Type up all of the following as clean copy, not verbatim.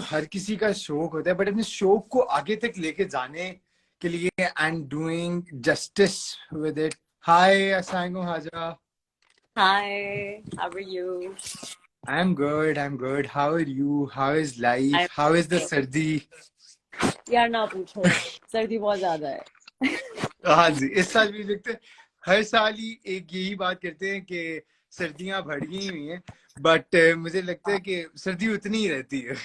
हर किसी का शौक होता है, बट अपने शौक को आगे तक लेके जाने के लिए and doing justice with it. Hi, अस्सलाम वालेकुम Hazra. Hi, how are you? I'm good. I'm good. How are you? How is life? I'm How is the okay. सर्दी? यार ना पूछो, सर्दी बहुत ज्यादा है. हाँ जी, इस साल भी देखते हैं, हर साल ही एक यही बात करते हैं कि सर्दियां बढ़ गई हुई हैं, बट मुझे लगता है कि सर्दी उतनी ही रहती है.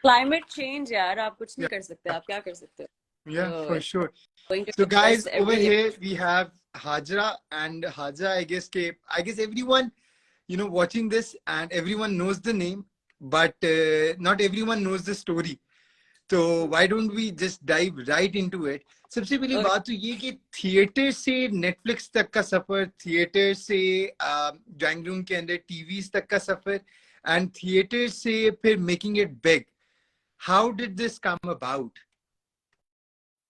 Climate change यार, आप कुछ नहीं कर सकते. आप क्या कर सकते हो? Yeah, So for it's sure. going to So get worse guys, over every year. here we have Hajra, and Hajra, I guess everyone, watching this, and everyone knows the name, but not everyone knows the story. So why don't we just dive right into it? सबसे पहली Okay. बात तो ये कि theatre से Netflix तक का सफर, theatre से ड्राइंग रूम के अंदर टीवीज तक का सफर, एंड थिएटर से फिर making it big. How did this come about?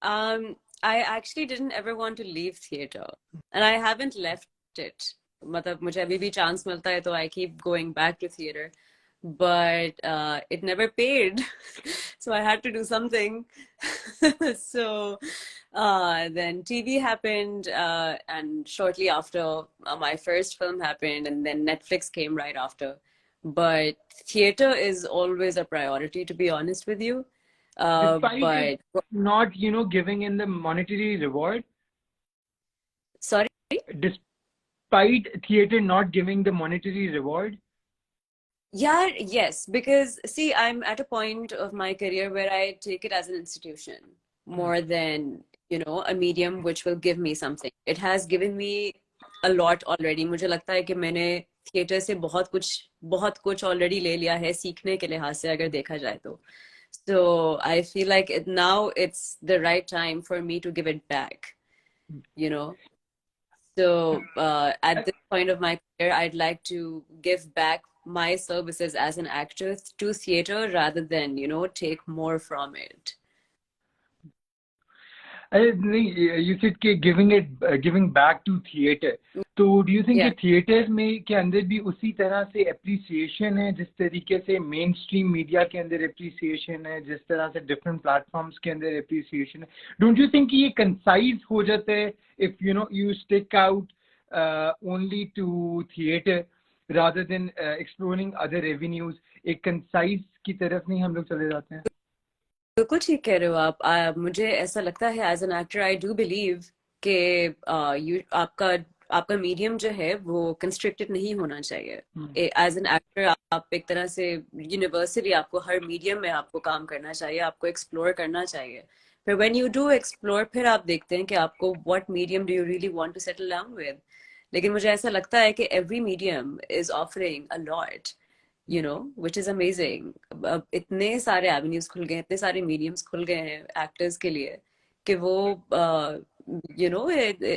I actually didn't ever want to leave theater, and I haven't left it. मतलब मुझे अभी भी chance मिलता है तो I keep going back to theater, but it never paid, so I had to do something. So then TV happened, and shortly after, my first film happened, and then Netflix came right after. But theater is always a priority, to be honest with you. Despite it But not, giving in the monetary reward, sorry. despite theater not giving the monetary reward. Yeah, yes, because see, I'm at a point of my career where I take it as an institution more than, a medium which will give me something. It has given me a lot already. मुझे लगता है कि मैंने theatre से बहुत कुछ already ले लिया है सीखने के लिहाज से अगर देखा जाए तो. So I feel like now it's the right time for me to give it back, you know. So at this point of my career, I'd like to give back my services as an actress to theater rather than, take more from it. You said giving back to theater. तो do you think कि theatre में के अंदर भी उसी तरह से appreciation है जिस तरीके से मेन स्ट्रीम मीडिया के अंदर एप्रिसिएशन है, जिस तरह से डिफरेंट प्लेटफॉर्म्स के अंदर एप्रिसिएशन है? डोंट यू थिंक कि ये कंसाइज हो जाता है if you stick out only to theatre rather than exploring other avenues? एक कंसाइज की तरफ नहीं हम लोग चले जाते हैं? बिल्कुल ठीक कह रहे हो आप. मुझे ऐसा लगता है as an actor I do believe कि आपका मीडियम जो है वो कंस्ट्रिक्टेड नहीं होना चाहिए. एज एन एक्टर आप एक तरह से यूनिवर्सली आपको हर मीडियम में आपको काम करना चाहिए, आपको एक्सप्लोर करना चाहिए. फिर व्हेन यू डू एक्सप्लोर फिर आप देखते हैं कि आपको what medium do you really want to settle down with. लेकिन मुझे ऐसा लगता है कि every medium is offering a lot, which is amazing. अब इतने सारे avenues खुल गए हैं, इतने सारे mediums खुल गए हैं actors के लिए कि वो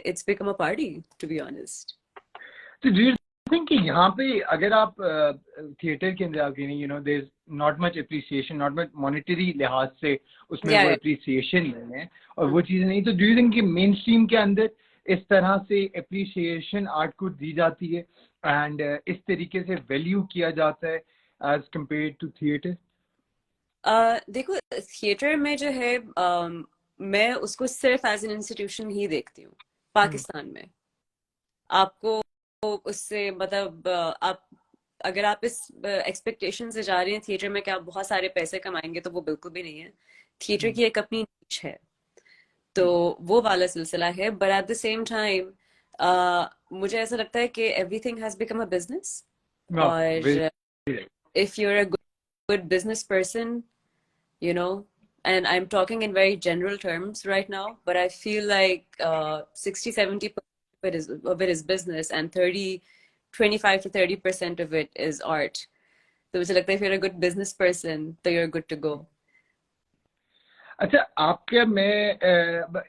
it's become a party, to be honest. So do you think कि यहाँ पे अगर आप थिएटर के अंदर आके there's not much appreciation, not much monetary लिहाज से उसमें वो appreciation नहीं है और वो चीज़ नहीं, तो do you think कि मेन स्ट्रीम के अंदर इस तरह से appreciation आर्ट को दी जाती है एंड इस तरीके से वैल्यू किया जाता है एज कम्पेयर टू थिएटर? देखो थिएटर में जो है मैं उसको सिर्फ एज एन इंस्टीट्यूशन ही देखती हूँ पाकिस्तान में. आपको उससे मतलब अगर आप इस एक्सपेक्टेशन से जा रहे हैं थिएटर में कि आप बहुत सारे पैसे कमाएंगे, तो वो बिल्कुल भी नहीं है. थिएटर की एक अपनी नीश है, तो वो वाला सिलसिला है. But at the same time मुझे ऐसा लगता है कि everything has become a business. और if you're a good business person, and I'm talking in very general terms right now, but I feel like 60-70% of it is business, and 25 to 30% of it is art. So मुझे लगता है if you're a good business person, तो you're good to go. अच्छा, आपके मैं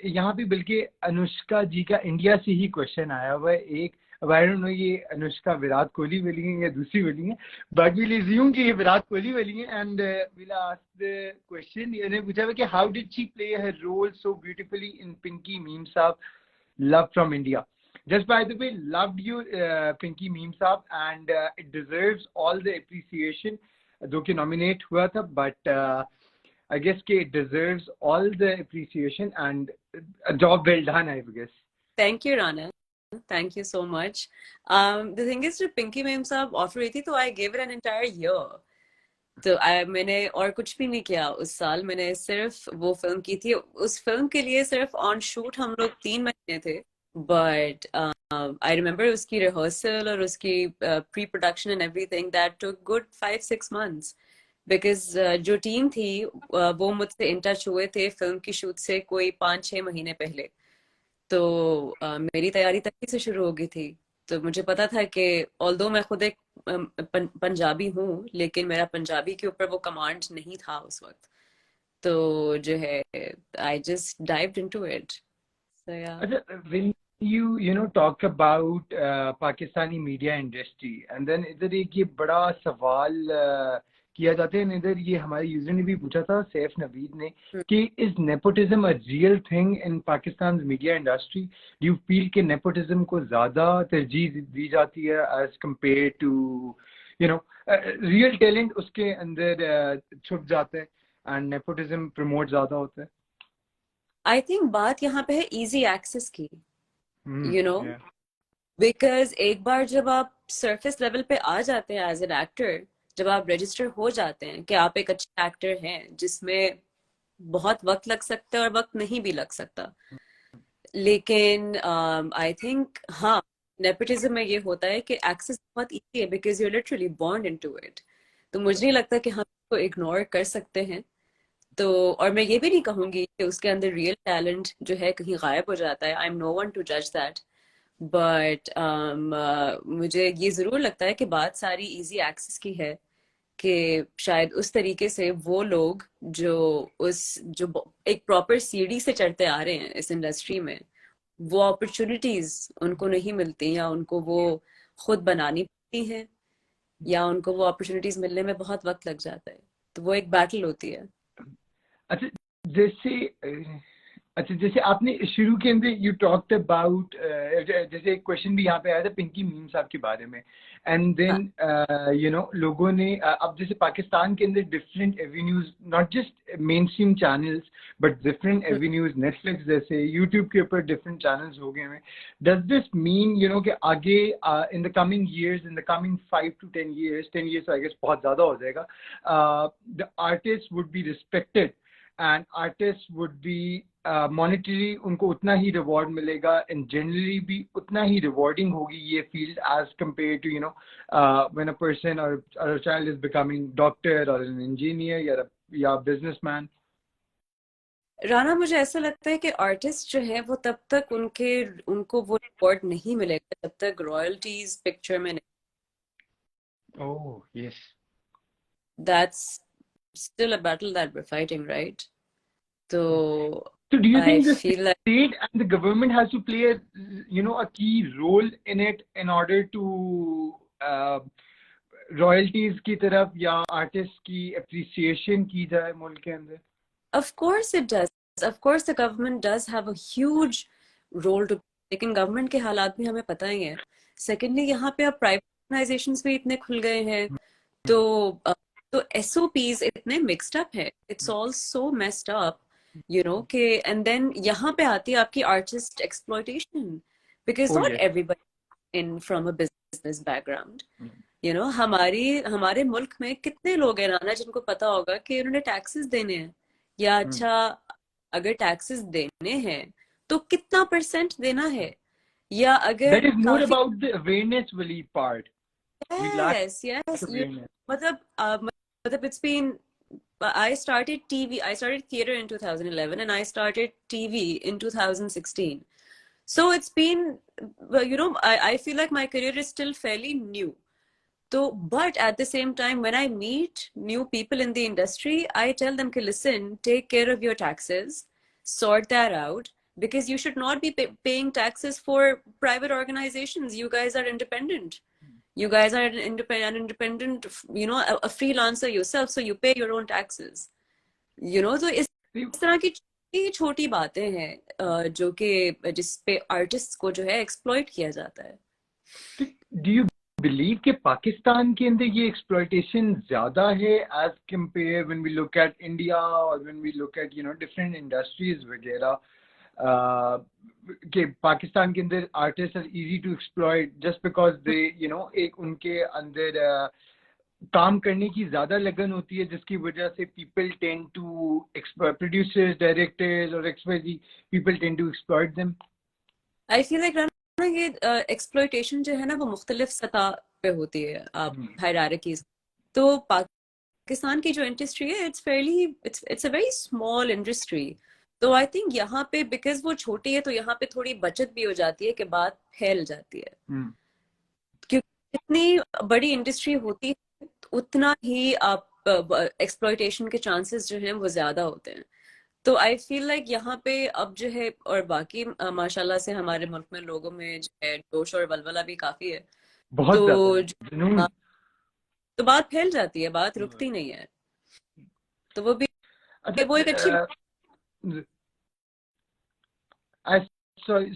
यहाँ पे बल्कि अनुष्का जी का इंडिया से ही क्वेश्चन आया हुआ है एक. आई डोंट नो ये अनुष्का विराट कोहली वाली है या दूसरी वाली है, बट विल अज्यूम कि ये विराट कोहली वाली है. And will ask the question. इन्होंने पूछा है कि how did she play her role so beautifully in Pinky Memsaab love from India? Just by the way, loved you, Pinky Meme Saab, and it deserves all the appreciation जो कि nominate हुआ था, but I guess कि it deserves all the appreciation and a job well done, I guess. Thank you, Rana. Thank you so much. The thing is, जब Pinky ma'am साहब offer हुई थी तो I gave it an entire year. तो मैंने और कुछ भी नहीं किया उस साल. मैंने सिर्फ वो फिल्म की थी. उस फिल्म के लिए सिर्फ ऑन शूट हम लोग 3 महीने थे. बट आई रिमेम्बर उसकी रिहर्सल और उसकी pre production and everything that took good 5-6 months. Because जो टीम थी वो मुझसे इन टच हुए थे फिल्म की शूट से कोई 5-6 महीने पहले. तो मेरी तैयारी तभी से शुरू हो गई थी. तो मुझे पता था कि ऑल्दो मैं खुद एक पंजाबी हूँ, लेकिन मेरा पंजाबी के ऊपर वो कमांड नहीं था उस वक्त. तो जो है I just dived into it. So yeah. When you know talk about Pakistani media industry and then इधर एक ये बड़ा सवाल किया जाता है. इधर ये हमारे यूजर ने भी पूछा था, सैफ नवीद ने, कि is nepotism a real thing in Pakistan media industry? Do you feel कि नेपोटिज्म को ज्यादा तरजीह दी जाती है as compare to you know real talent उसके अंदर छुप जाता है एंड नेपोटिज्म प्रमोट ज्यादा होता है? आई थिंक बात यहाँ पे है इजी एक्सेस की. यू नो, बिकॉज एक बार जब आप सरफेस लेवल पे आ जाते हैं एज एन एक्टर, जब आप रजिस्टर हो जाते हैं कि आप एक अच्छे एक्टर हैं, जिसमें बहुत वक्त लग सकता है और वक्त नहीं भी लग सकता, लेकिन आई थिंक हाँ, नेपोटिज्म में ये होता है कि एक्सेस बहुत इजी है because you literally born into it. तो मुझे नहीं लगता कि हम इसको इग्नोर कर सकते हैं. तो और मैं ये भी नहीं कहूंगी कि उसके अंदर रियल टैलेंट जो है कहीं गायब हो जाता है. I am no one to जज दैट. बट मुझे ये जरूर लगता है कि बात सारी इजी एक्सेस की है, कि शायद उस तरीके से वो लोग जो एक प्रॉपर सीढ़ी से चढ़ते आ रहे हैं इस इंडस्ट्री में, वो अपॉर्चुनिटीज उनको नहीं मिलती, या उनको वो खुद बनानी पड़ती हैं, या उनको वो अपॉर्चुनिटीज मिलने में बहुत वक्त लग जाता है. तो वो एक बैटल होती है. अच्छा, जैसे आपने शुरू के अंदर यू टॉक्ड अबाउट, जैसे एक क्वेश्चन भी यहाँ पे आया था पिंकी मीम साहब के बारे में, एंड देन यू नो लोगों ने अब जैसे पाकिस्तान के अंदर different avenues, not just main stream channels but different avenues, Netflix जैसे यूट्यूब के ऊपर डिफरेंट चैनल्स हो गए हैं. Does this mean you know कि आगे in the coming years, in the coming 5 to 10 years, 10 years I guess बहुत ज्यादा हो जाएगा, the artist would be respected and artist would be monetary, उनको उतना ही रिवॉर्ड मिलेगा एंड जनरली भी उतना ही रिवॉर्डिंग होगी ये field as compare to you know when a person और a child is becoming doctor और एन इंजीनियर या बिजनेसमैन? राना, मुझे ऐसा लगता है कि आर्टिस्ट जो है वो तब तक उनको वो रिवॉर्ड नहीं मिलेगा जब तक रॉयल्टीज पिक्चर में नहीं. Oh yes. That's still a battle that we are fighting, right? तो So do you I think the feel like state and the government has to play a you know a key role in it in order to royalties की तरफ या artists की appreciation की जाए मुल्क के अंदर? of course it does. Of course the government does have a huge role to play. लेकिन गवर्नमेंट के हालात भी हमें पता ही है. सेकेंडली, यहाँ पे अब प्राइवेट ऑर्गेनाइजेशंस भी इतने खुल गए हैं, तो SOPs इतने मिक्स्ड अप है. It's all so messed up, you know, के एंड देन यहाँ पे आती है आपकी artist exploitation, because Oh not yes. Everybody in from a business background. You know, हमारे मुल्क में कितने लोग हैं राना जिनको पता होगा कि उन्होंने टैक्सेस देने हैं, या अच्छा अगर टैक्सेस देने हैं तो कितना परसेंट देना है, या अगर That is more काफी. about the awareness wali part. We lack Yes, yes. awareness. मतलब it's been. I started TV. I started theater in 2011, and I started TV in 2016. So it's been, well, you know, I feel like my career is still fairly new. So, but at the same time, when I meet new people in the industry, I tell them, listen, take care of your taxes, sort that out, because you should not be paying taxes for private organizations. You guys are independent. You guys are an independent, you know, a freelancer yourself, so you pay your own taxes. You know, so इस तरह की छोटी बातें हैं जो कि जिस पे आर्टिस्ट को जो है एक्सप्लॉइट किया जाता है. Do you बिलीव कि पाकिस्तान के अंदर ये एक्सप्लॉयटेशन ज्यादा है as compare when we look at India और when we look at different industries वगैरह, कि पाकिस्तान के अंदर artist are easy to exploit just because they एक उनके अंदर काम करने की ज्यादा लगन होती है, जिसकी वजह से people tend to producers, directors और XYZ people tend to exploit them. I feel like ना ये एक्सप्लॉयटेशन जो है ना वो मुख्तलिफ सतह पे होती है, आप हायरार्कीज। तो पाकिस्तान की जो इंडस्ट्री है it's a very small industry. तो आई थिंक यहाँ पे बिकॉज वो छोटी है तो यहाँ पे थोड़ी बचत भी हो जाती है कि बात फैल जाती है। क्योंकि जितनी बड़ी इंडस्ट्री होती है उतना ही आप एक्सप्लॉयटेशन के चांसेस जो हैं वो ज्यादा होते हैं। तो आई फील लाइक यहाँ पे अब जो है, और बाकी माशाल्लाह से हमारे मुल्क में लोगों में जो है जोश और वलवला भी काफी है, बहुत तो ज्यादा तो बात फैल जाती है, बात रुकती नहीं है। तो वो भी वो एक अच्छी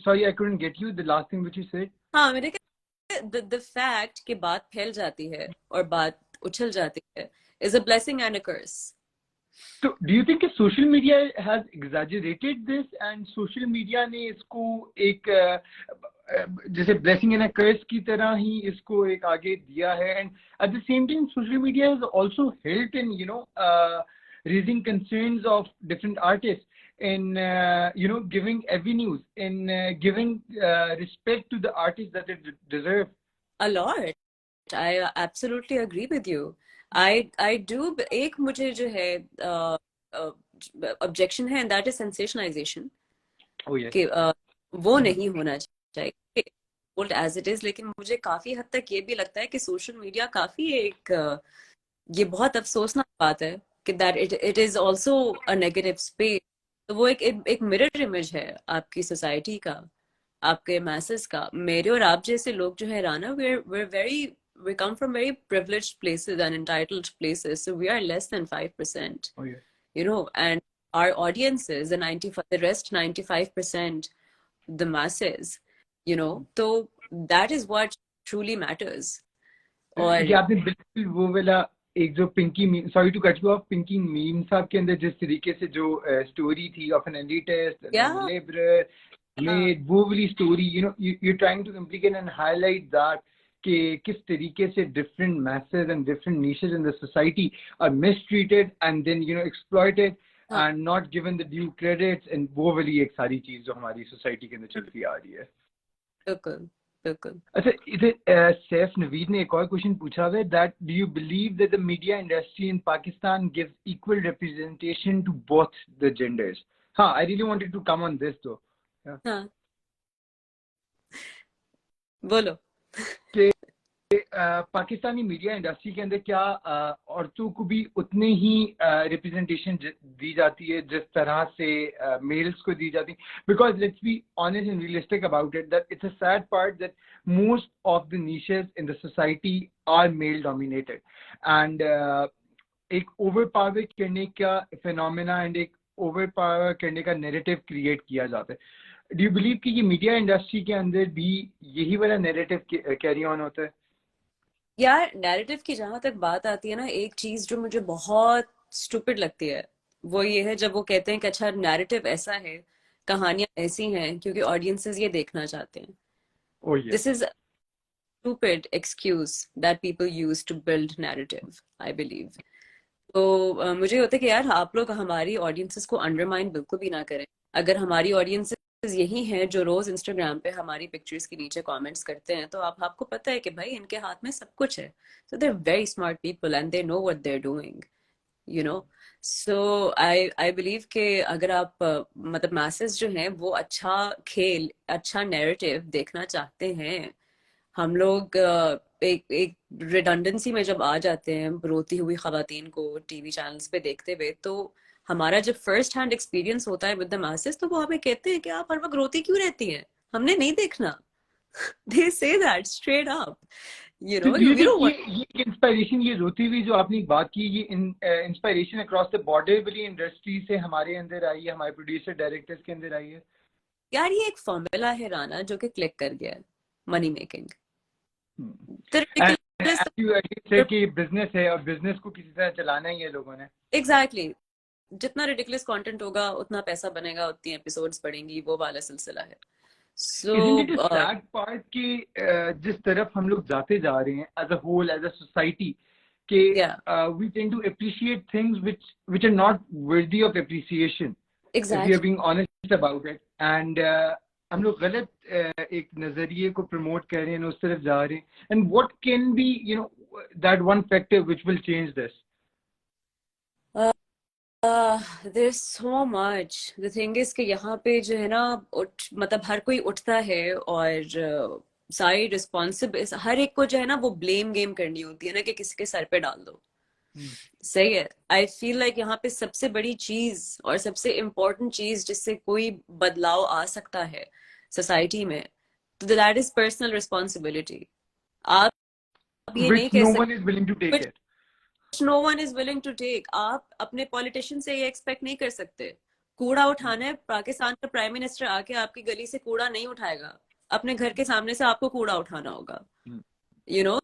sorry, I couldn't get you the last thing which you said. हाँ, मैंने कहा द फैक्ट कि बात फैल जाती है और बात उछल जाती है is a blessing and a curse. So do you think social media has exaggerated this and social media ने इसको एक जैसे blessing and a curse की तरह ही इसको एक आगे दिया है, and at the same time social media has also helped in raising concerns of different artists in giving avenues, in giving respect to the artists that they deserve. A lot. I absolutely agree with you. I do. एक मुझे जो है objection है, and that is sensationalization. Oh yes. कि वो नहीं होना चाहिए बोल्ड एज इट इज। लेकिन मुझे काफी हद तक ये भी लगता है कि सोशल मीडिया काफी एक ये बहुत अफसोसनाक बात है कि that it is also a negative space. तो वो एक मिरर इमेज है आपकी सोसाइटी का, आपके मैसेस का। मेरे और आप जैसे लोग जो है Rana, we come from very privileged places and entitled places, so we are less than 5%. Oh yes. And our audiences, the rest 95%, the masses, so that is what truly matters. ये आपने बिल्कुल वो वाला एक जो Pinky, sorry to cut you off, Pinky Memsaab के अंदर जिस तरीके से जो स्टोरी थी of an elitist labourer maid, वो वाली story you trying to implicate and highlight that कि किस तरीके से different masses and different niches in the society are mistreated and then exploited and not given the due credits, and वो वाली एक सारी चीज जो हमारी सोसाइटी के अंदर चलती आ रही है। बिल्कुल बिल्कुल। अच्छा, इधर सैफ नवीद ने एक और क्वेश्चन पूछा है that do you believe that the media industry in Pakistan gives equal representation to both the genders? हाँ, I really wanted to come on this though. हाँ, बोलो। कि पाकिस्तानी मीडिया इंडस्ट्री के अंदर क्या औरतों को भी उतने ही रिप्रेजेंटेशन दी जाती है जिस तरह से मेल्स को दी जाती है? Because let's be honest and realistic about it, that it's a sad part that most of the niches in the society are male dominated, and एक ओवर पावर करने का फिनोमेना एंड एक ओवर पावर करने का narrative create किया जाता है। Do you believe कि ये मीडिया इंडस्ट्री के अंदर भी यही वाला नैरेटिव कैरी ऑन होता है? यार, नैरेटिव की जहां तक बात आती है ना, एक चीज जो मुझे बहुत स्टूपिड लगती है वो ये है जब वो कहते हैं कि अच्छा नैरेटिव ऐसा है, कहानियां ऐसी हैं क्योंकि ऑडियंसेस ये देखना चाहते हैं। Oh yes. This is stupid excuse that people use to build narrative, I believe. तो मुझे होता है कि यार आप लोग हमारी ऑडियंसेस को अंडरमाइन बिल्कुल भी ना करें। अगर हमारी ऑडियंसेस यही हैं जो रोज इंस्टाग्राम पे हमारी पिक्चर्स के नीचे कमेंट्स करते हैं, तो आपको पता है कि भाई इनके हाथ में सब कुछ है। So they're very smart people and they know what they're doing, so I believe कि अगर आप मतलब masses जो हैं वो अच्छा खेल, अच्छा नैरेटिव देखना चाहते हैं, हम लोग एक रिडंडेंसी में जब आ जाते हैं रोती हुई खवातीन को टीवी चैनल्स पे देखते हुए, तो हमारा जब फर्स्ट हैंड एक्सपीरियंस होता है विद द masses, तो वो हमें कहते हैं कि आप हर वक्त रोती क्यों रहती हैं, हमने नहीं देखना। they say that straight up, तो ये इंस्पायरेशन, ये रोती हुई जो आपने बात की, ये इंस्पायरेशन अक्रॉस द बॉर्डर वाली इंडस्ट्री से हमारे अंदर आई है, हमारे प्रोड्यूसर डायरेक्टर्स के अंदर आई है? यार ये एक फॉर्मूला है राना जो कि क्लिक कर गया है, money making. The And ridiculous, as you said कि business है और business को किसी तरह चलाना ही है लोगों ने. exactly. जितना ridiculous content होगा उतना पैसा बनेगा, उतनी episodes बढ़ेंगी, वो वाला सिलसिला है. So Isn't it a sad part कि जिस तरफ हम लोग जाते जा रहे हैं as a whole, as a society, कि yeah, we tend to appreciate things which are not worthy of appreciation, if we are exactly. being honest about it. And हम लोग गलत एक नजरिए को promote कर रहे हैं, उस तरफ जा रहे हैं. And what can be, that one factor which will change this? There's so much. The thing is कि यहाँ पे जो है ना, मतलब हर कोई उठता है और सारी रिस्पॉन्सिबिलिटी हर एक को जो है ना वो ब्लेम गेम करनी होती है ना, कि किसी के सर पे डाल दो. सही है. आई फील लाइक यहाँ पे सबसे बड़ी चीज और सबसे इम्पोर्टेंट चीज जिससे कोई बदलाव आ सकता है सोसाइटी में, तो दैट इज पर्सनल रिस्पॉन्सिबिलिटी. आप ये नहीं Which कह no सकते, one is willing to take it. No one is willing to take. आप अपने पॉलिटिशियन से ये एक्सपेक्ट नहीं कर सकते. कूड़ा उठाना है, पाकिस्तान का प्राइम मिनिस्टर आके आपकी गली से कूड़ा नहीं उठाएगा, अपने घर के सामने से आपको कूड़ा उठाना होगा. यू नो,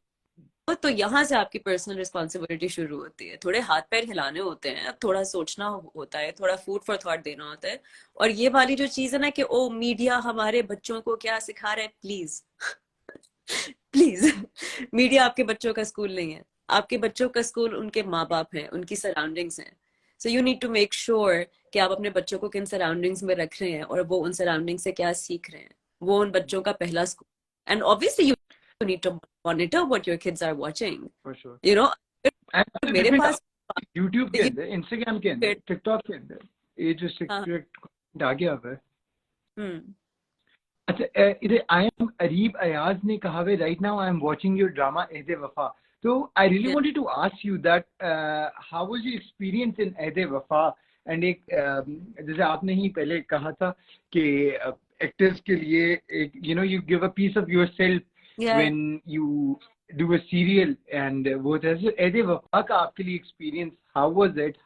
तो यहाँ से आपकी पर्सनल रिस्पॉन्सिबिलिटी शुरू होती है. थोड़े हाथ पैर हिलाने होते हैं, थोड़ा सोचना होता है, थोड़ा फूड फॉर थॉट देना होता है. और ये वाली जो चीज है ना कि ओ मीडिया हमारे बच्चों को क्या सिखा रहा है, प्लीज प्लीज. मीडिया आपके बच्चों का स्कूल नहीं है. आपके बच्चों का स्कूल उनके माँ बाप हैं, उनकी सराउंडिंग्स हैं. So you need to make sure कि आप अपने बच्चों को किन सराउंडिंग्स में रख रहे हैं और वो उन सराउंडिंग्स से क्या सीख रहे हैं. वो उन बच्चों का पहला school. And obviously you need to monitor what your kids are watching. For sure. You know, And मेरे पास YouTube के अंदर, Instagram के अंदर, TikTok के अंदर ये जो strict आ गया है. अच्छा, इधर I am अरीब अयाज ने कहा है, right now I am watching your drama ऐदे वफा. So I really wanted to ask you that how was your experience in ऐदे वफा? And एक जैसे आपने ही पहले कहा था कि actors के लिए एक you give a piece of yourself when you do a serial, and वो जैसे ऐदे वफा का आपके लिए experience, how was it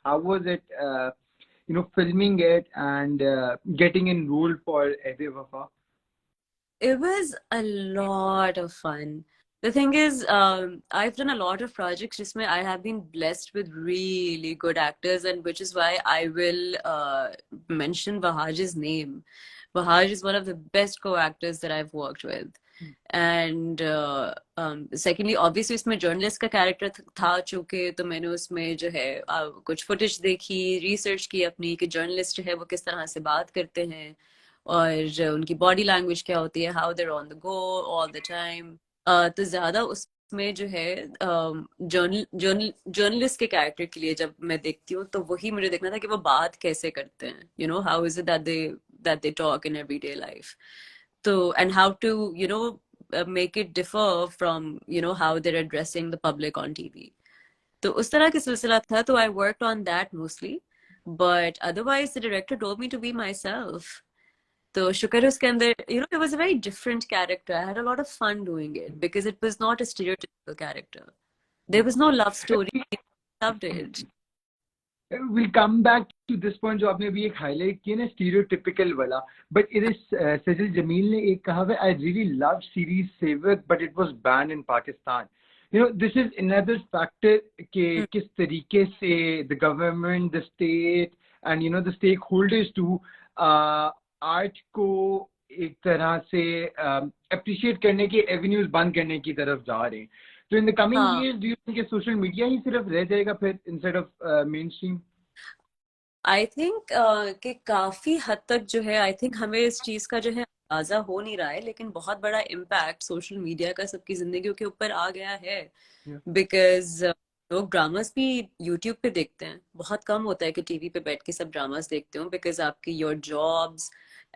filming it and getting enrolled for ऐदे वफा? It was a lot of fun. The thing is, I've done a lot of projects जिसमें I have been blessed with really good actors, and which is why I will mention Vahaj's name. Vahaj is one of the best co-actors that I've worked with. And secondly, obviously उसमें journalist का character था चूंकि, तो मैंने उसमें जो है कुछ footage देखी, research की अपनी कि journalist है वो किस तरह से बात करते हैं और उनकी बॉडी लैंग्वेज क्या होती है, how there on the go all the time. तो ज्यादा उसमें जो है जर्नलिस्ट के कैरेक्टर के लिए जब मैं देखती हूँ तो वही मुझे देखना था कि वो बात कैसे करते हैं, how is it that they talk in everyday life. तो and how to make it differ from how they're addressing the public on TV. तो उस तरह का सिलसिला था. तो I worked on that mostly, but otherwise the director told me to be myself. तो शुक्र उसके अंदर it was a very different character. I had a lot of fun doing it because it was not a stereotypical character. There was no love story. I loved it. We'll come back to this point जो आपने अभी एक highlight किया ना stereotypical वाला, but it is सजल जमील ने एक कहा है, I really loved series Sevak but it was banned in Pakistan. This is another factor कि किस तरीके से the government, the state and the stakeholders too art को एक तरह से appreciate करने के avenues बंद करने की तरफ जा रहे हैं. So in the coming years, do you think social media ही सिर्फ रह जाएगा फिर instead of mainstream? I think कि काफी हद तक जो है, I think हमें इस चीज का जो है अंदाजा हो नहीं रहा है, लेकिन बहुत बड़ा इम्पैक्ट सोशल मीडिया का सबकी जिंदगियों के ऊपर आ गया है. बिकॉज लोग ड्रामास भी यूट्यूब पे देखते हैं. बहुत कम होता है कि टीवी पे बैठ के सब ड्रामास देखते हो, बिकॉज आपकी your jobs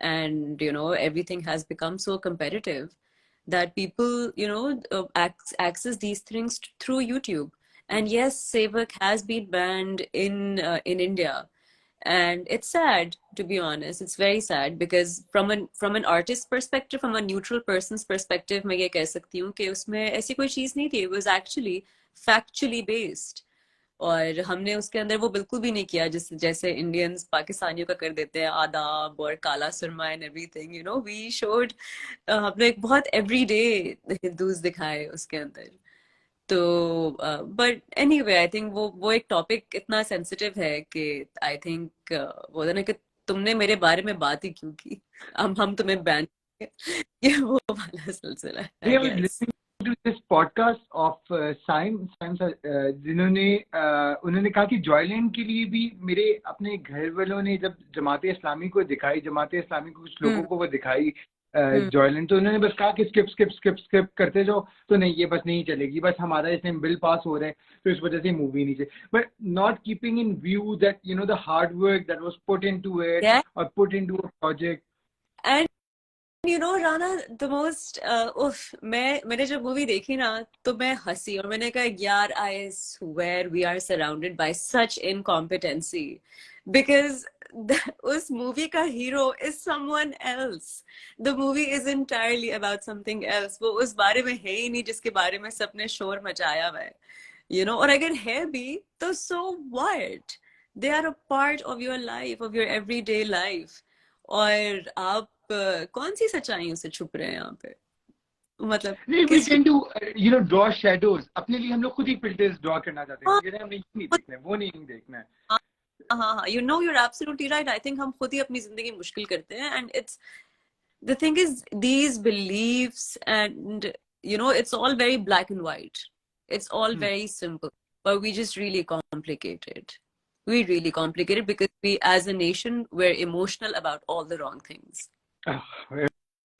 and everything has become so competitive that people access these things through YouTube. And yes, Sevak has been banned in India, and it's sad, to be honest. It's very sad because from an artist perspective, from a neutral person's perspective, मैं ये कह सकती हूँ कि उसमें ऐसी कोई चीज नहीं थी. It was actually factually based. और हमने उसके अंदर वो बिल्कुल भी नहीं किया जैसे इंडियंस पाकिस्तानियों का कर देते हैं, आदाब और काला सुरमा एंड एवरीथिंग, वी शोड हमने एक बहुत एवरीडे हिंदूज दिखाए उसके अंदर। तो बट एनीवे आई थिंक वो एक टॉपिक इतना सेंसिटिव है कि आई थिंक वो ना कि तुमने मेरे बारे में बात ही क्यों की, हम तुम्हें बैन ये वो वाला सिलसिला है I I was guess. listening to this podcast of Saim, जिन्होंने उन्होंने कहा कि जॉयलैंड के लिए भी मेरे अपने घर वालों ने जब जमात इस्लामी को दिखाई, जमात इस्लामी को कुछ लोगों को वो दिखाई जॉयलैंड, तो उन्होंने बस कहा कि स्किप स्किप स्किप स्किप करते जाओ, तो नहीं ये बस नहीं चलेगी, बस हमारा इसमें बिल पास हो रहा है तो इस वजह से मूवी नहीं चाहिए, but not keeping in view that the hard work that was put into it और put into a project. And Rana the most मैंने जब मूवी देखी ना तो मैं हंसी और मैंने कहा यार I swear we are surrounded by such incompetency because उस मूवी का hero is someone else, the movie is entirely about something else, वो उस बारे में है ही नहीं जिसके बारे में सबने शोर मचाया हुआ है, और अगर है भी तो so what, they are a part of your life, of your everyday life, और आप कौन सी सच्चाइयों से छुप रहे हैं यहाँ पे, मतलब नहीं, we किस tend to draw shadows, अपने लिए हम लोग खुद ही filters draw करना चाहते हैं, क्योंकि हमने ये नहीं देखना है, वो नहीं देखना है। हाँ, you're absolutely right. I think हम खुद ही अपनी जिंदगी मुश्किल करते हैं, and the thing is these beliefs and it's all very black and white. It's all very simple, but we just really complicate it. We really complicate it because we as a nation we're emotional about all the wrong things.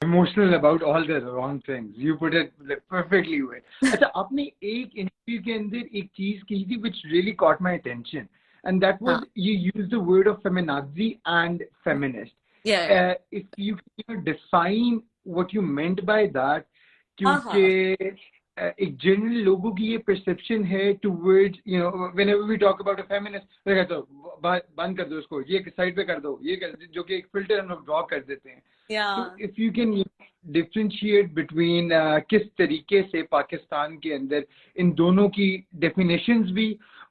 Emotional about all the wrong things. You put it perfectly well. अच्छा, आपने एक interview के अंदर एक चीज की थी which really caught my attention, and that was you used the word of feminazi and feminist. Yeah. If you define what you meant by that, क्योंकि एक जनरल लोगों की ये परसेप्शन है towards whenever we talk about a feminist, तो कहते हो बंद कर दो उसको, ये साइड पे कर दो, ये जो कि एक फिल्टर हम लोग ड्रॉ कर देते हैं। Yeah. So if you can differentiate between किस तरीके से पाकिस्तान के अंदर इन दोनों की definitions भी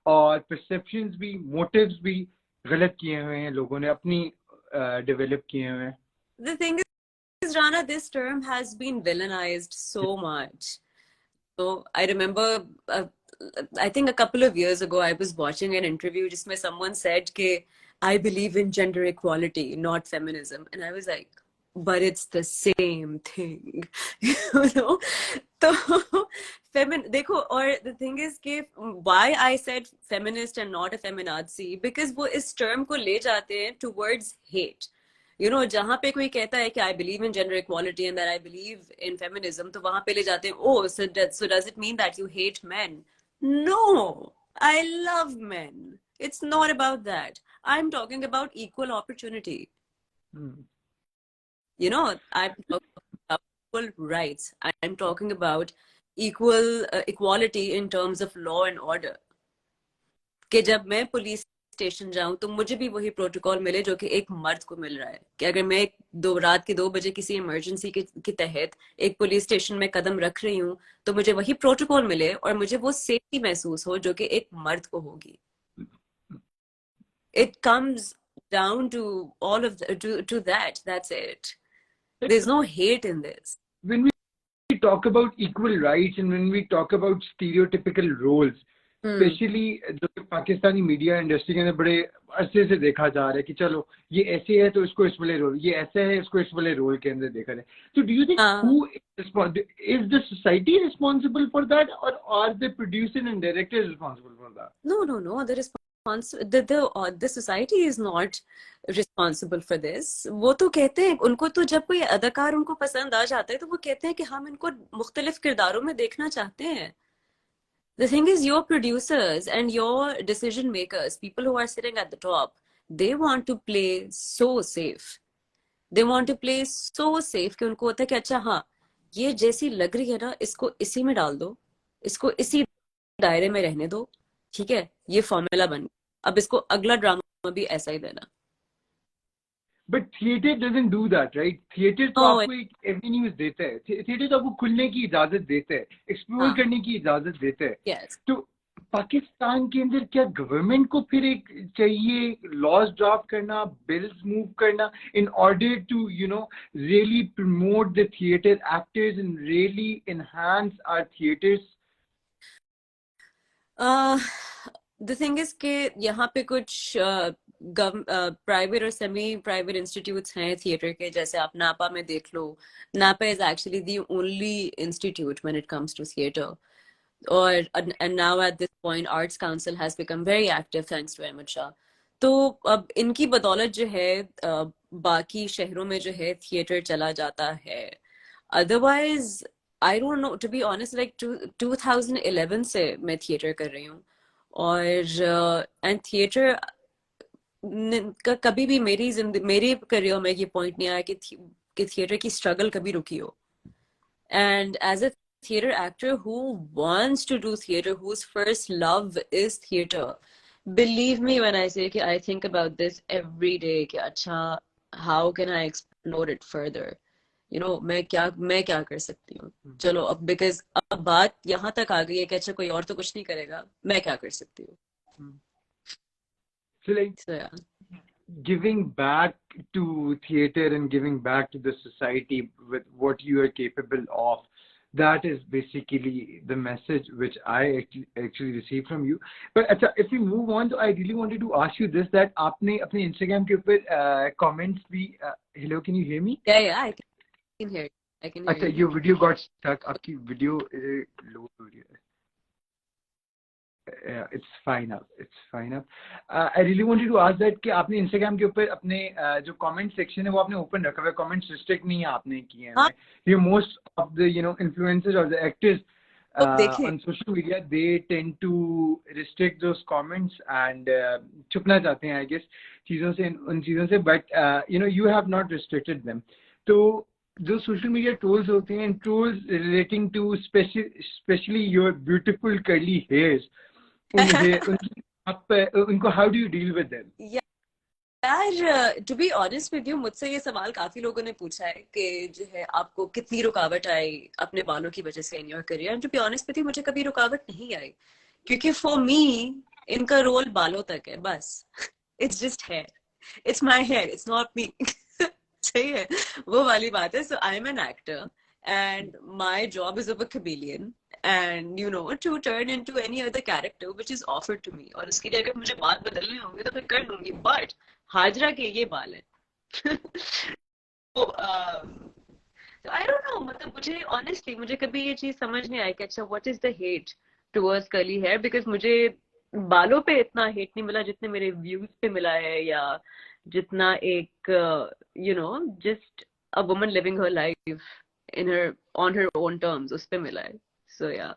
और perceptions भी, motives भी गलत किए हुए हैं लोगों ने, अपनी develop किए हुए हैं। The thing is, Rana, this term has been villainized so much. So I remember, I think a couple of years ago, I was watching an interview जिसमें someone said कि I believe in gender equality, not feminism, and I was like, but it's the same thing, तो देखो, और the thing is कि why I said feminist and not a feminazi, because वो इस term को ले जाते हैं towards hate. जहां पे कोई कहता है कि I believe in gender equality and that I believe in feminism, तो वहां पे ले जाते हैं, oh, so does it mean that you hate men? No, I love men. It's not about that. I'm talking about equal opportunity. I'm talking about equal rights. I'm talking about equality in terms of law and order. कि जब मैं police station जाऊं तो मुझे भी वही protocol मिले जो कि एक मर्द को मिल रहा है, कि अगर मैं रात के 2 बजे किसी इमरजेंसी के तहत एक पुलिस स्टेशन में कदम रख रही हूँ तो मुझे वही प्रोटोकॉल मिले और मुझे वो सेफ्टी महसूस हो जो कि एक मर्द को होगी। It comes down to all of to that. That's it. There's no hate in this. When we talk about equal rights and when we talk about stereotypical roles, specially जो पाकिस्तानी मीडिया इंडस्ट्री के अंदर बड़े अरसे से देखा जा रहा है कि चलो ये ऐसे है तो इसको इस वाले रोल, ये ऐसा है इसको इस वाले रोल के अंदर देखा जाए, तो do you think who is the society responsible for that और are the producer and director responsible for that? No, the society is not responsible for this. वो तो कहते हैं, उनको तो जब कोई अदाकार उनको पसंद आ जाता है तो वो कहते हैं कि हम इनको मुख्तलिफ किरदारों में देखना चाहते हैं। The thing is, your producers and your decision makers, people who are sitting at the top, they want to play so safe. They want to play so safe कि उनको होता है कि अच्छा हाँ ये जैसी लग रही है ना इसको इसी में डाल दो, इसको इसी दायरे में रहने दो, ठीक है, ये फॉर्मूला बन गया, अब इसको अगला ड्रामा भी ऐसा ही देना। But theater doesn't do that, right? Theater तो आपको एक एवेन्यूज देता है, theater तो आपको खुलने की इजाजत देता है, एक्सप्लोर करने की इजाजत देता है। Yes. तो पाकिस्तान के अंदर क्या गवर्नमेंट को फिर एक चाहिए लॉज ड्राफ्ट करना, बिल्स मूव करना in order to really promote the theater actors and really enhance our theaters? The thing is कि यहाँ पे कुछ प्राइवेट और सेमी प्राइवेट इंस्टीट्यूट्स हैं थिएटर के, जैसे आप नापा में देख लो. NAPA is actually the only institute when it comes to theatre. Or and now at this point Arts Council has become very active thanks to Ahmed Shah. तो अब इनकी बदौलत जो है बाकी शहरों में जो है थिएटर चला जाता है. Otherwise I don't know, to be honest, like 2011 से मैं थिएटर कर रही हूँ. और एंड थिएटर का कभी भी मेरी करियर में ये पॉइंट नहीं आया कि थिएटर की स्ट्रगल कभी रुकी हो. And as a theater actor who wants to do theater, whose first love is theater, believe me when I say I think about this every day कि अच्छा how can I explore it further, मैं क्या कर सकती हूँ. चलो अब because अब बात यहाँ तक आ गई है कि अच्छा कोई और तो कुछ नहीं करेगा, मैं क्या कर सकती हूँ. So yeah. Giving back to theater and giving back to the society with what you are capable of, that is basically the message which I actually received from you. But if we move on, I really wanted to ask you this, that आपने अपने Instagram के ऊपर comments भी hello, can you hear me? Yeah, I can hear you. I can hear you. Your video got stuck. आपकी video load हो रही है. It's fine up. I really wanted to ask that कि आपने Instagram के ऊपर अपने जो comment section है वो आपने open रखा हुआ है, comments restrict नहीं आपने किए हैं. You most of the influencers or the actors on social media, they tend to restrict those comments and छुपना चाहते हैं I guess उन चीजों से, but you have not restricted them. तो जो सोशल मीडिया ट्रोल्स होते हैं, trolls relating to specially your beautiful curly hairs, उनको how do you deal with them? यार to be honest with you, मुझसे ये सवाल काफी लोगों ने पूछा है कि जो है आपको कितनी रुकावट आई अपने बालों की वजह से in your career. And to be honest with you, मुझे कभी रुकावट नहीं आई, क्योंकि फॉर मी इनका रोल बालों तक है बस. It's just hair, it's my hair, it's not me. सही है, वो वाली बात है. So I am an actor and my job is of a chameleon, and to turn into any other character which is offered to me. और उसके लिए अगर मुझे बाल बदलने होंगे तो मैं कर दूंगी, but हाजरा के ये बाल हैं. तो I don't know, मतलब मुझे honestly मुझे कभी ये चीज समझ नहीं आई कि अच्छा what is the hate towards curly hair, because मुझे बालों पे इतना hate नहीं मिला जितने मेरे views पे मिला है, या जितना एक just a woman living her life on her own terms उस पे मिला है. So yeah,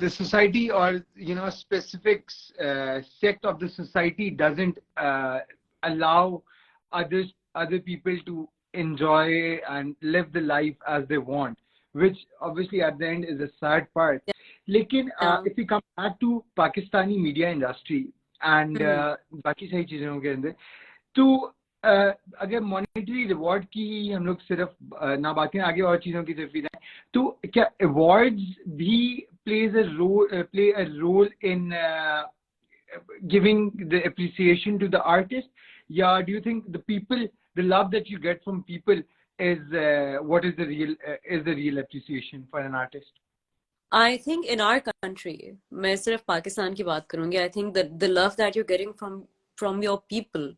the society or specific sect of the society doesn't allow other people to enjoy and live the life as they want, which obviously at the end is a sad part. लेकिन if we come back to Pakistani media industry and बाकी सारी चीजों के अंदर, तो अगर monetary reward की हम लोग सिर्फ ना बात करें, आगे और चीजों की तरफ भी जाएं, तो क्या अवार्ड्स भी play a role in giving the appreciation to the artist? Yeah, do you think the love that you get from people is what is the real appreciation for an artist? I think in our country, मैं सिर्फ पाकिस्तान की बात करूंगी, I think that the love that you're getting from your people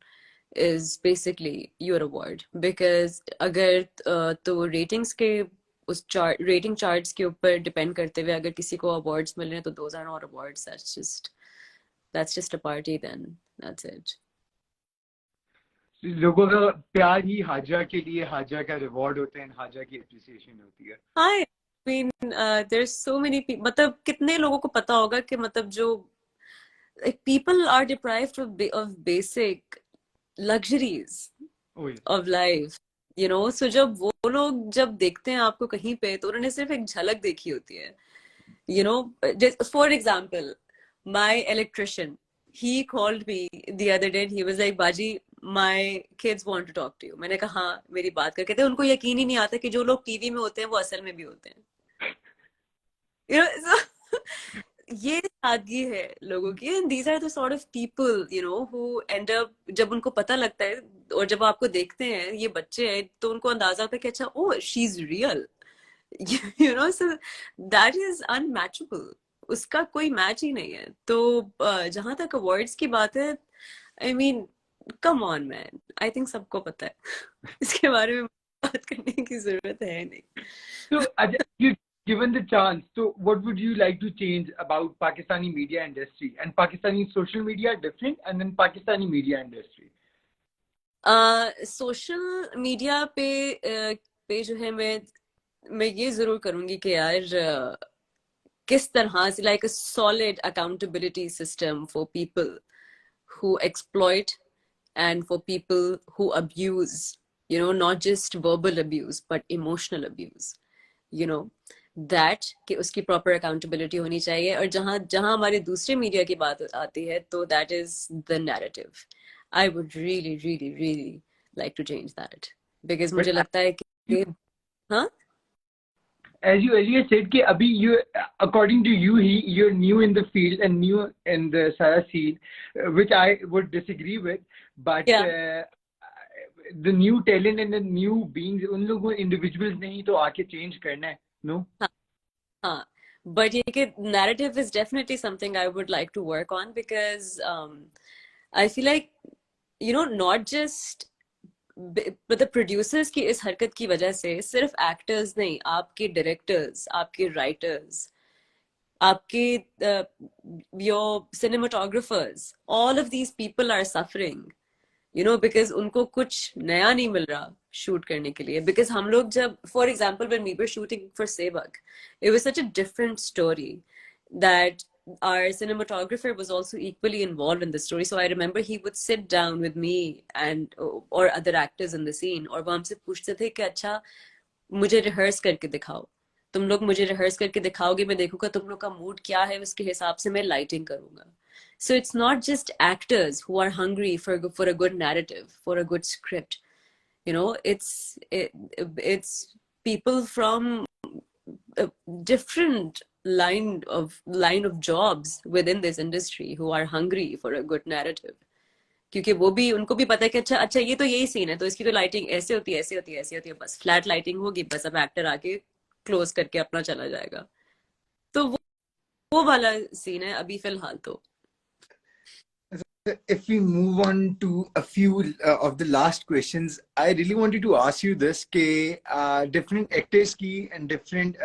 is basically your award. Because अगर तो ratings के उस rating charts के ऊपर depend करते हुए अगर किसी को awards मिल रहे हैं तो those are not awards, that's just a party, then that's it. लोगों का प्यार ही हाजरा के लिए हाजरा का रिवॉर्ड होता है, हाजरा की एप्रिसिएशन होती है. I mean there's so many people, मतलब कितने लोगों को पता होगा कि मतलब जो like people are deprived of basic luxuries of life, so जब वो लोग जब देखते हैं आपको कहीं पे तो उन्होंने सिर्फ एक झलक देखी होती है. For example, my electrician, he called me the other day and he was like, Baji, my kids want to talk to you. मैंने कहा हाँ मेरी बात कर. कहते उनको यकीन ही नहीं आता कि जो लोग टीवी में होते हैं वो असल में भी होते हैं. So ये सादगी है लोगों की, and these are the sort of people, you know, who end up, जब उनको पता लगता है और जब आपको देखते हैं ये बच्चे हैं, तो उनको अंदाजा होता है कि अच्छा, oh, she's real. You know, so that is unmatchable. उसका कोई मैच ही नहीं है. तो जहां तक अवार्ड्स की बात है, I mean, come on man, I think सबको पता है. इसके बारे में बात करने की जरूरत है नहीं. So, you given the chance, so what would you like to change about Pakistani media industry and Pakistani social media different, and then Pakistani media industry? Social media पे जो है, मैं ये जरूर करूंगी कि यार किस तरह से, like a solid accountability system for people who exploit and for people who abuse, you know, not just verbal abuse but emotional abuse, you know, that कि उसकी proper accountability होनी चाहिए. और जहां जहां हमारे दूसरे मीडिया की बात आती है, तो that is the narrative. I would really really really like to change that, because But मुझे लगता है कि हाँ, as you said कि अभी you, according to you, you're new in the field and new in the Sara scene, which I would disagree with, but yeah, the new talent and the new beings, उन लोगों individuals ने ही तो आके change करना है, no? हाँ. But ये कि narrative is definitely something I would like to work on, because I feel like, you know, not just मतलब प्रोड्यूसर्स की इस हरकत की वजह से सिर्फ एक्टर्स नहीं, आपके डायरेक्टर्स, आपके राइटर्स, आपके your cinematographers, all of these people are suffering, you know, because उनको कुछ नया नहीं मिल रहा शूट करने के लिए. बिकॉज हम लोग जब, for example when we were shooting for Sevak, it was such a different story that our cinematographer was also equally involved in the story. So I remember he would sit down with me and or other actors in the scene, और वो हमसे पूछते थे कि अच्छा, मुझे rehearse करके दिखाओ, तुम लोग मुझे रिहर्स करके दिखाओगे, मैं देखूंगा तुम लोग का मूड क्या है, उसके हिसाब से मैं लाइटिंग करूंगा. So it's not just actors who are hungry for a good narrative, for a good script. You know, it's people from a different line of jobs within this industry who are hungry for a good narrative. क्योंकि वो भी, उनको भी पता है कि अच्छा अच्छा, ये तो यही सीन है, तो इसकी तो लाइटिंग ऐसे होती है, ऐसे होती है, ऐसे होती है, बस फ्लैट लाइटिंग होगी, बस अब एक्टर आके क्लोज करके अपना चला जाएगा. तो वो वाला सीन है अभी फिलहाल तो. If we move on to a few of the last questions, I really wanted to ask you this: कि different actors की and different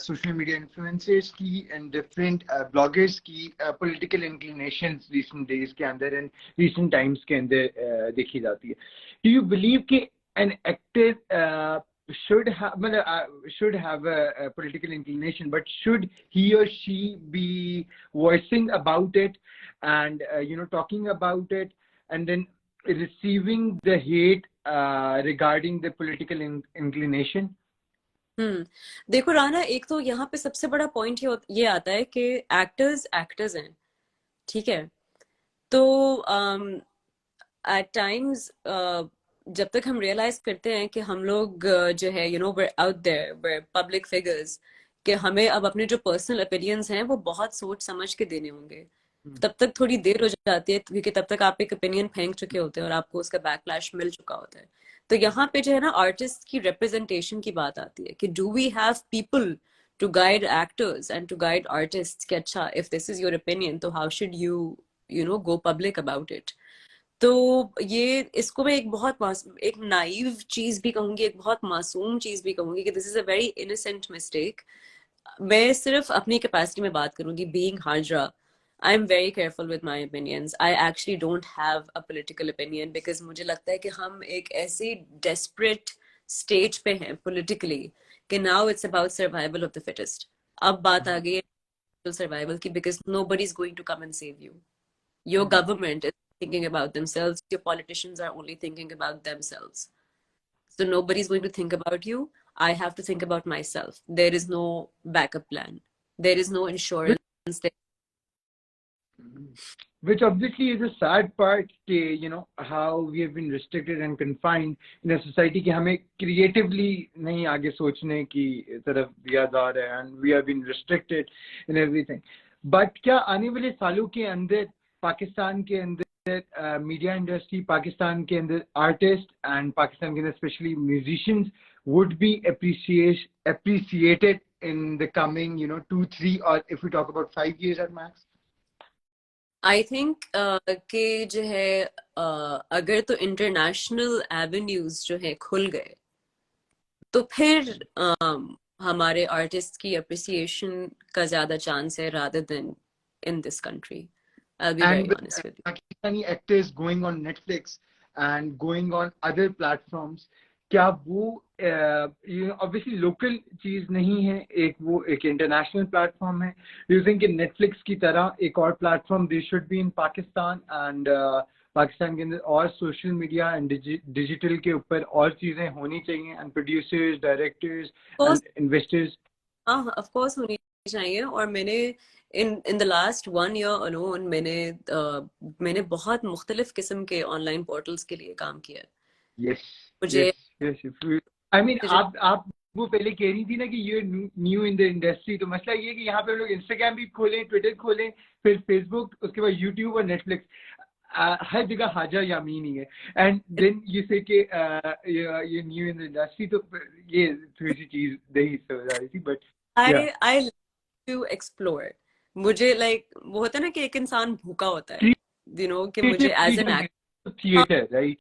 social media influencers की and different bloggers की political inclinations recent days के अंदर and recent times के अंदर देखी जाती है. Do you believe कि an actor should have a political inclination, but should he or she be voicing about it and you know, talking about it, and then receiving the hate regarding the political inclination? देखो राना, एक तो यहाँ पे सबसे बड़ा point ये आता है कि एक्टर्स हैं, ठीक है. तो एट टाइम्स जब तक हम रियलाइज करते हैं कि हम लोग जो है, you know, we're out there, we're public figures, कि हमें अब अपने जो पर्सनल ओपिनियंस हैं वो बहुत सोच समझ के देने होंगे, तब तक थोड़ी देर हो जाती है, क्योंकि तब तक आप एक ओपिनियन फेंक चुके होते हैं और आपको उसका बैकलैश मिल चुका होता है. तो यहाँ पे जो है ना, आर्टिस्ट की रिप्रेजेंटेशन की बात आती है कि do we have people to guide actors and to guide artist, कि अच्छा, if this is your opinion, तो how should you know go public about it. तो ये, इसको मैं एक नाइव चीज भी कहूंगी, एक बहुत मासूम चीज भी कहूंगी, कि this is a very innocent mistake. मैं सिर्फ अपनी कैपेसिटी में बात करूंगी, being Hajra. I am very careful with my opinions. I actually don't have a political opinion, because मुझे लगता है कि हम एक ऐसी डेस्परेट स्टेज पे हैं politically कि now it's about survival of the fittest. अब बात आ गई है सर्वाइवल की, because nobody is going to come and save you. Your government is thinking about themselves. Your politicians are only thinking about themselves. So nobody's going to think about you. I have to think about myself. There is no backup plan. There is no insurance. which obviously is a sad part ke, you know, how we have been restricted and confined in a society कि हमें creatively नहीं आगे सोचने की तरफ दिया जा रहा है, and we have been restricted in everything. But क्या आने वाले सालों के अंदर पाकिस्तान के अंदर मीडिया इंडस्ट्री, पाकिस्तान के अंदर आर्टिस्ट एंड पाकिस्तान के अंदर specially musicians would be appreciated in the coming, you know, 2-3, or if we talk about 5 years at max? I think कि जो है अगर तो इंटरनेशनल एवेन्यूज जो है खुल गए तो फिर हमारे आर्टिस्ट की अप्रिसिएशन का ज्यादा चांस है rather than in this country. I'll be And very with honest with you. Pakistani actors going on Netflix and going on other platforms, क्या वो obviously local चीज नहीं है, वो एक international platform है. Do you think कि Netflix की तरह एक और platform they should be in Pakistan, and Pakistan के अंदर और सोशल मीडिया एंड डिजिटल के ऊपर और चीजें होनी चाहिए, and producers, directors and investors? हाँ, ऑफ कोर्स होनी चाहिए. और मैंने in the last 1 year alone मैंने बहुत मुख्तलिफ किस्म के ऑनलाइन पोर्टल्स के लिए काम किया. मुझे आई मीन आप वो पहले कह रही थी ना कि you new in the industry, तो मसला ये है कि यहाँ पे लोग इंस्टाग्राम भी खोलें, ट्विटर खोलें, फिर फेसबुक, उसके बाद यूट्यूब और नेटफ्लिक्स, हर जगह हाजरा यामीन ही है, एंड देन यू से कि ये न्यू इन द इंडस्ट्री, तो ये थोड़ी सी चीज नहीं समझ आ रही थी. But I love to explore. मुझे लाइक वो होता है ना कि एक इंसान भूखा होता है, यू नो, कि मुझे as an actor theatre, right?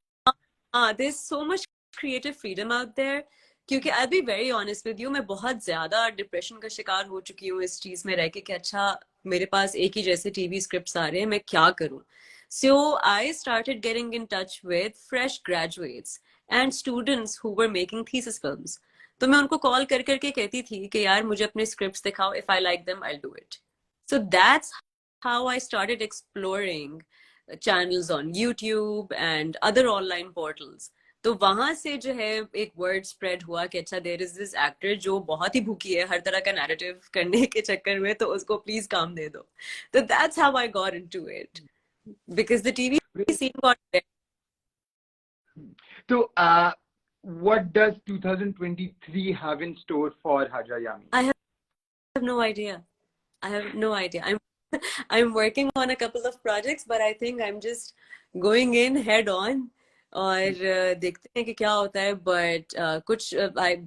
There is so much creative freedom out there. क्योंकि I be very honest with you, मैं बहुत ज्यादा डिप्रेशन का शिकार हो चुकी हूँ इस चीज में रह के कि अच्छा मेरे पास एक ही जैसे टीवी स्क्रिप्ट्स आ रहे हैं, मैं क्या करूँ. So I started getting in touch with fresh graduates and students who were making thesis films. तो मैं उनको कॉल कर करके कहती थी कि यार मुझे अपने स्क्रिप्ट्स दिखाओ, if I like them I'll do it. So that's how I started exploring channels on YouTube and other online portals. तो वहां से जो है एक वर्ड स्प्रेड हुआ कि अच्छा देयर इज दिस एक्टर जो बहुत ही भूखी है हर तरह का नैरेटिव करने के चक्कर में, तो उसको प्लीज काम दे दो. तो that's how I got into it. Because the TV scene got dead. So, what does 2023 have in store for Hajra Yamin? I have no idea. I'm working on a couple of projects, but I think I'm just going in head on. और देखते हैं कि क्या होता है. But कुछ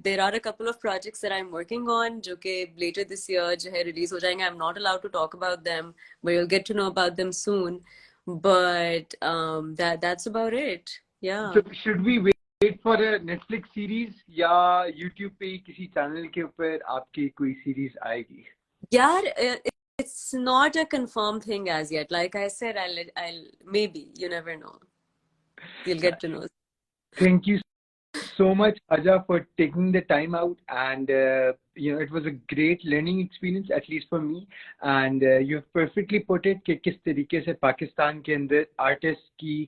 there are a couple of projects that I'm working on जो कि later this year जो है release हो जाएंगे. I'm not allowed to talk about them, but you'll get to know about them soon. But that's about it. Yeah. So should we wait for a Netflix series या YouTube पे किसी channel के ऊपर आपकी कोई series आएगी? यार it's not a confirmed thing as yet. Like I said, I'll maybe, you never know. You'll get to know. Thank you so much, Hajra, for taking the time out, and you know, it was a great learning experience, at least for me, and you've perfectly put it कि किस तरीके से पाकिस्तान के अंदर artist की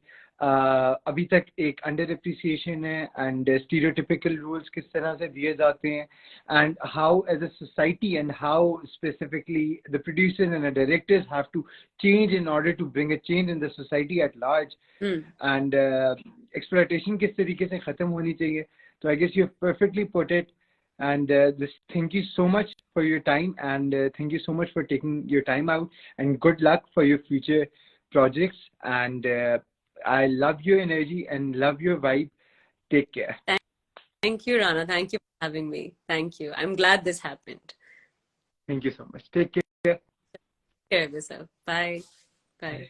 अभी तक एक अंडर एप्रिसिएशन है, एंड स्टीरियोटिपिकल रूल्स किस तरह से दिए जाते हैं, and how as a society and how specifically the producers and the directors have to change in order to bring a change in the society at large, and exploitation किस तरीके से खत्म होनी चाहिए. तो I guess you have perfectly put it, and thank you so much for your time, and thank you so much for taking your time out, and good luck for your future projects, and I love your energy and love your vibe. Take care. Thank you, Rana. Thank you for having me. Thank you. I'm glad this happened. Thank you so much. Take care. Take care of yourself. Bye. Bye.